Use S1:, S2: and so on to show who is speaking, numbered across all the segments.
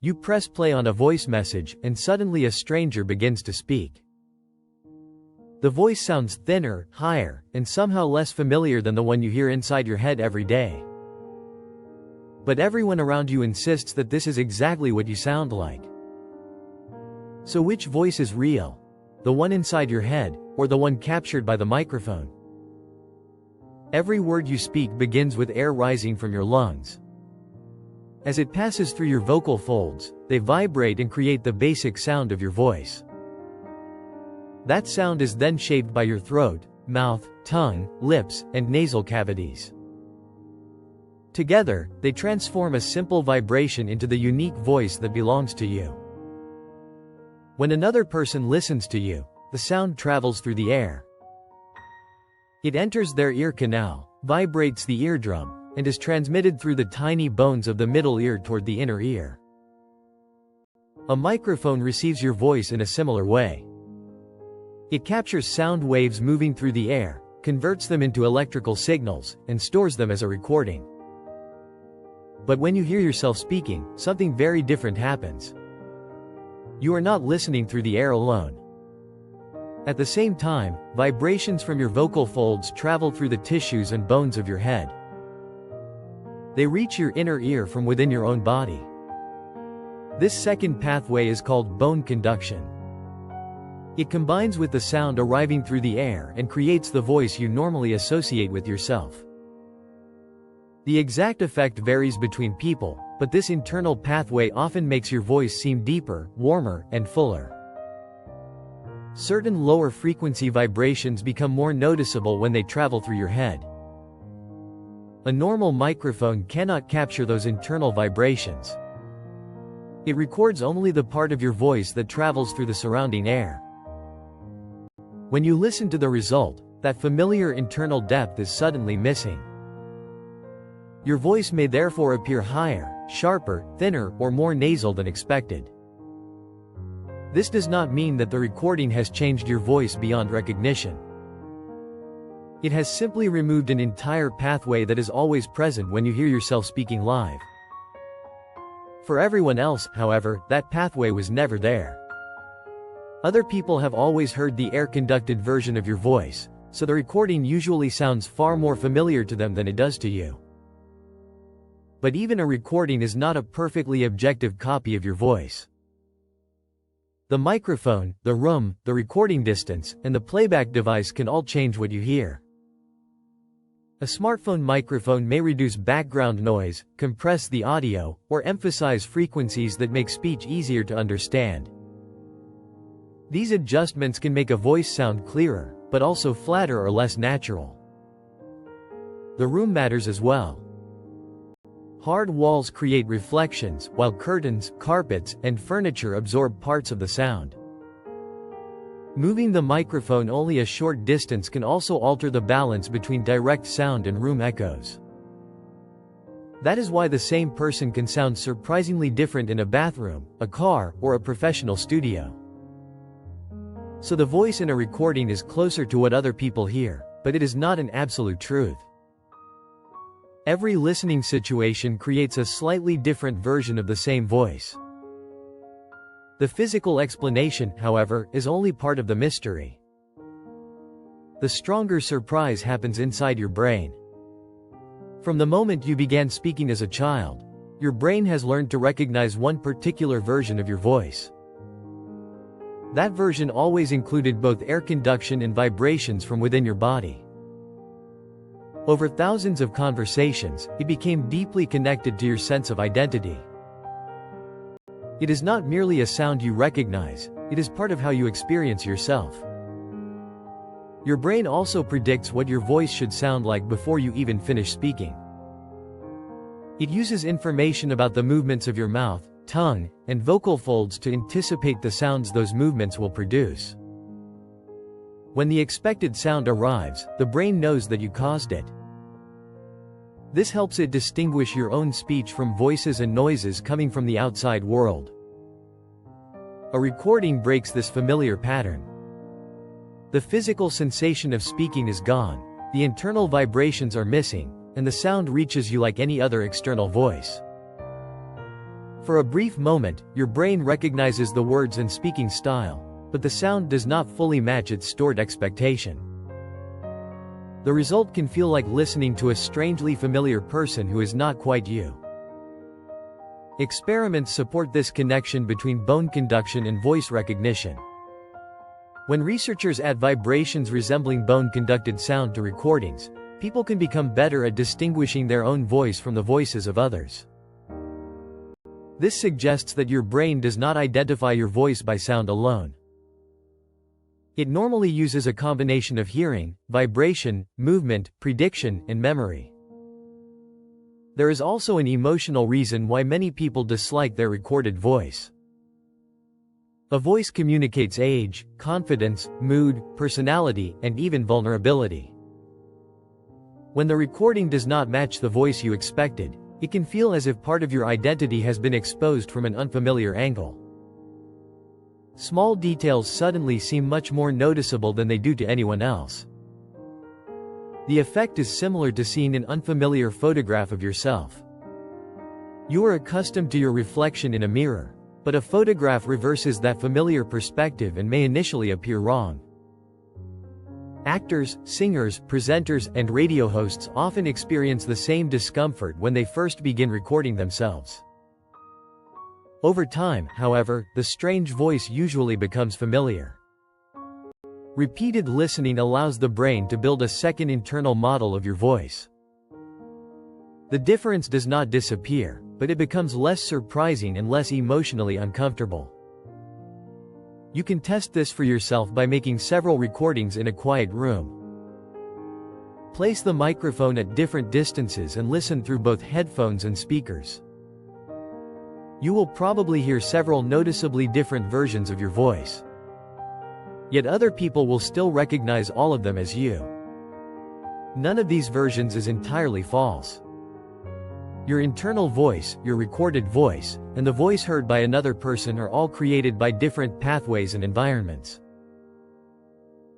S1: You press play on a voice message, and suddenly a stranger begins to speak. The voice sounds thinner, higher, and somehow less familiar than the one you hear inside your head every day. But everyone around you insists that this is exactly what you sound like. So which voice is real? The one inside your head, or the one captured by the microphone? Every word you speak begins with air rising from your lungs. As it passes through your vocal folds, they vibrate and create the basic sound of your voice. That sound is then shaped by your throat, mouth, tongue, lips, and nasal cavities. Together, they transform a simple vibration into the unique voice that belongs to you. When another person listens to you, the sound travels through the air. It enters their ear canal, vibrates the eardrum, and is transmitted through the tiny bones of the middle ear toward the inner ear. A microphone receives your voice in a similar way. It captures sound waves moving through the air, converts them into electrical signals, and stores them as a recording. But when you hear yourself speaking, something very different happens. You are not listening through the air alone. At the same time, vibrations from your vocal folds travel through the tissues and bones of your head. They reach your inner ear from within your own body. This second pathway is called bone conduction. It combines with the sound arriving through the air and creates the voice you normally associate with yourself. The exact effect varies between people, but this internal pathway often makes your voice seem deeper, warmer, and fuller. Certain lower frequency vibrations become more noticeable when they travel through your head. A normal microphone cannot capture those internal vibrations. It records only the part of your voice that travels through the surrounding air. When you listen to the result, that familiar internal depth is suddenly missing. Your voice may therefore appear higher, sharper, thinner, or more nasal than expected. This does not mean that the recording has changed your voice beyond recognition. It has simply removed an entire pathway that is always present when you hear yourself speaking live. For everyone else, however, that pathway was never there. Other people have always heard the air-conducted version of your voice, so the recording usually sounds far more familiar to them than it does to you. But even a recording is not a perfectly objective copy of your voice. The microphone, the room, the recording distance, and the playback device can all change what you hear. A smartphone microphone may reduce background noise, compress the audio, or emphasize frequencies that make speech easier to understand. These adjustments can make a voice sound clearer, but also flatter or less natural. The room matters as well. Hard walls create reflections, while curtains, carpets, and furniture absorb parts of the sound. Moving the microphone only a short distance can also alter the balance between direct sound and room echoes. That is why the same person can sound surprisingly different in a bathroom, a car, or a professional studio. So the voice in a recording is closer to what other people hear, but it is not an absolute truth. Every listening situation creates a slightly different version of the same voice. The physical explanation, however, is only part of the mystery. The stronger surprise happens inside your brain. From the moment you began speaking as a child, your brain has learned to recognize one particular version of your voice. That version always included both air conduction and vibrations from within your body. Over thousands of conversations, it became deeply connected to your sense of identity. It is not merely a sound you recognize, it is part of how you experience yourself. Your brain also predicts what your voice should sound like before you even finish speaking. It uses information about the movements of your mouth, tongue, and vocal folds to anticipate the sounds those movements will produce. When the expected sound arrives, the brain knows that you caused it. This helps it distinguish your own speech from voices and noises coming from the outside world. A recording breaks this familiar pattern. The physical sensation of speaking is gone, the internal vibrations are missing, and the sound reaches you like any other external voice. For a brief moment, your brain recognizes the words and speaking style, but the sound does not fully match its stored expectation. The result can feel like listening to a strangely familiar person who is not quite you. Experiments support this connection between bone conduction and voice recognition. When researchers add vibrations resembling bone-conducted sound to recordings, people can become better at distinguishing their own voice from the voices of others. This suggests that your brain does not identify your voice by sound alone. It normally uses a combination of hearing, vibration, movement, prediction, and memory. There is also an emotional reason why many people dislike their recorded voice. A voice communicates age, confidence, mood, personality, and even vulnerability. When the recording does not match the voice you expected, it can feel as if part of your identity has been exposed from an unfamiliar angle. Small details suddenly seem much more noticeable than they do to anyone else. The effect is similar to seeing an unfamiliar photograph of yourself. You are accustomed to your reflection in a mirror, but a photograph reverses that familiar perspective and may initially appear wrong. Actors, singers, presenters, and radio hosts often experience the same discomfort when they first begin recording themselves. Over time, however, the strange voice usually becomes familiar. Repeated listening allows the brain to build a second internal model of your voice. The difference does not disappear, but it becomes less surprising and less emotionally uncomfortable. You can test this for yourself by making several recordings in a quiet room. Place the microphone at different distances and listen through both headphones and speakers. You will probably hear several noticeably different versions of your voice. Yet other people will still recognize all of them as you. None of these versions is entirely false. Your internal voice, your recorded voice, and the voice heard by another person are all created by different pathways and environments.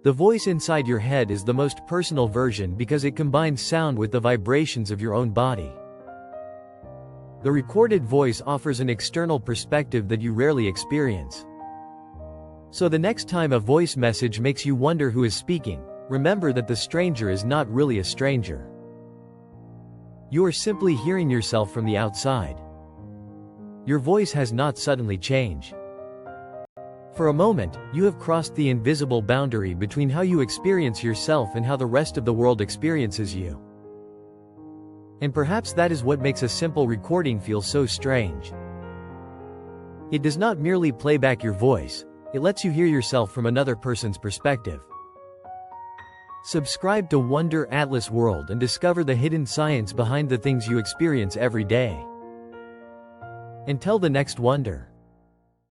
S1: The voice inside your head is the most personal version because it combines sound with the vibrations of your own body. The recorded voice offers an external perspective that you rarely experience. So the next time a voice message makes you wonder who is speaking, remember that the stranger is not really a stranger. You are simply hearing yourself from the outside. Your voice has not suddenly changed. For a moment, you have crossed the invisible boundary between how you experience yourself and how the rest of the world experiences you. And perhaps that is what makes a simple recording feel so strange. It does not merely play back your voice, it lets you hear yourself from another person's perspective. Subscribe to WunderAtlas World and discover the hidden science behind the things you experience every day. Until the next wonder.